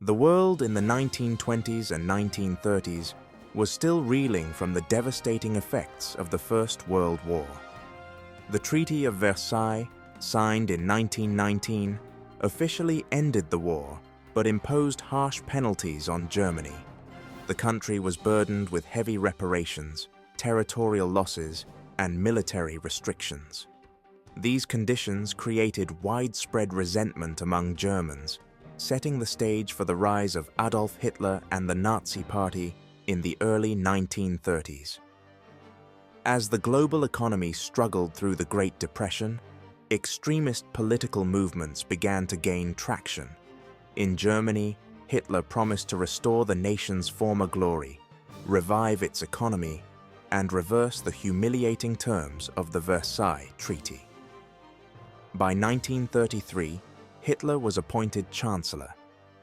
The world in the 1920s and 1930s was still reeling from the devastating effects of the First World War. The Treaty of Versailles, signed in 1919, officially ended the war but imposed harsh penalties on Germany. The country was burdened with heavy reparations, territorial losses, and military restrictions. These conditions created widespread resentment among Germans, setting the stage for the rise of Adolf Hitler and the Nazi Party in the early 1930s. As the global economy struggled through the Great Depression, extremist political movements began to gain traction. In Germany, Hitler promised to restore the nation's former glory, revive its economy, and reverse the humiliating terms of the Versailles Treaty. By 1933, Hitler was appointed Chancellor,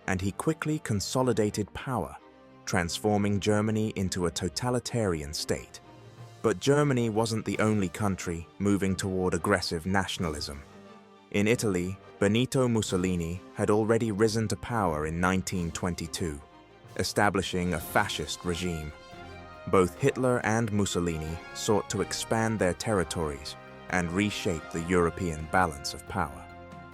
and he quickly consolidated power, transforming Germany into a totalitarian state. But Germany wasn't the only country moving toward aggressive nationalism. In Italy, Benito Mussolini had already risen to power in 1922, establishing a fascist regime. Both Hitler and Mussolini sought to expand their territories and reshape the European balance of power.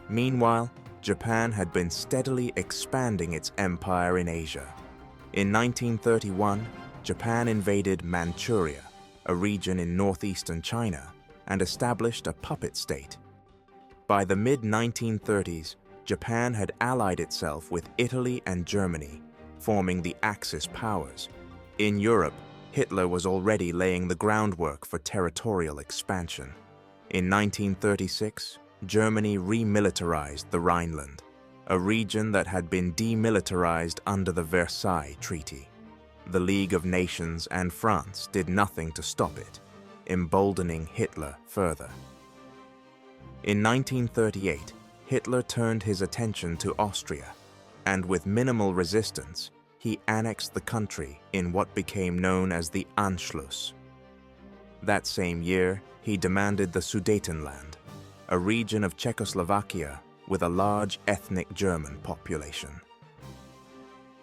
Meanwhile, Japan had been steadily expanding its empire in Asia. In 1931, Japan invaded Manchuria, a region in northeastern China, and established a puppet state. By the mid-1930s, Japan had allied itself with Italy and Germany, forming the Axis powers. In Europe, Hitler was already laying the groundwork for territorial expansion. In 1936, Germany remilitarized the Rhineland, a region that had been demilitarized under the Versailles Treaty. The League of Nations and France did nothing to stop it, emboldening Hitler further. In 1938, Hitler turned his attention to Austria, and with minimal resistance, he annexed the country in what became known as the Anschluss. That same year, he demanded the Sudetenland, a region of Czechoslovakia with a large ethnic German population.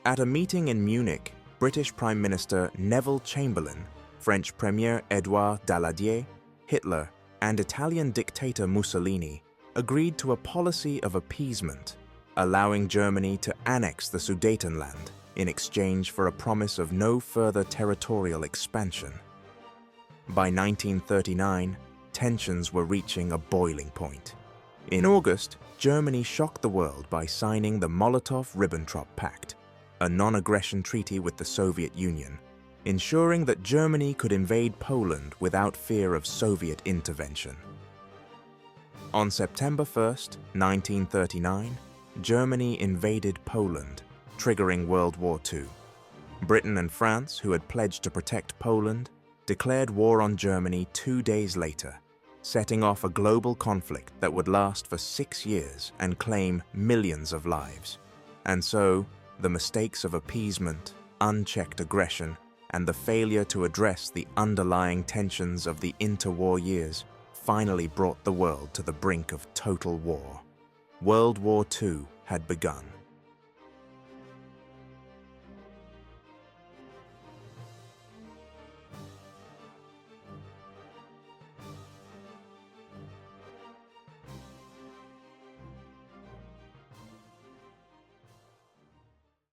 At a meeting in Munich, British Prime Minister Neville Chamberlain, French Premier Édouard Daladier, Hitler, and Italian dictator Mussolini agreed to a policy of appeasement, allowing Germany to annex the Sudetenland in exchange for a promise of no further territorial expansion. By 1939, tensions were reaching a boiling point. In August, Germany shocked the world by signing the Molotov-Ribbentrop Pact, a non-aggression treaty with the Soviet Union, ensuring that Germany could invade Poland without fear of Soviet intervention. On September 1, 1939, Germany invaded Poland, triggering World War II. Britain and France, who had pledged to protect Poland, declared war on Germany 2 days later, setting off a global conflict that would last for 6 years and claim millions of lives. And so, the mistakes of appeasement, unchecked aggression, and the failure to address the underlying tensions of the interwar years finally brought the world to the brink of total war. World War II had begun.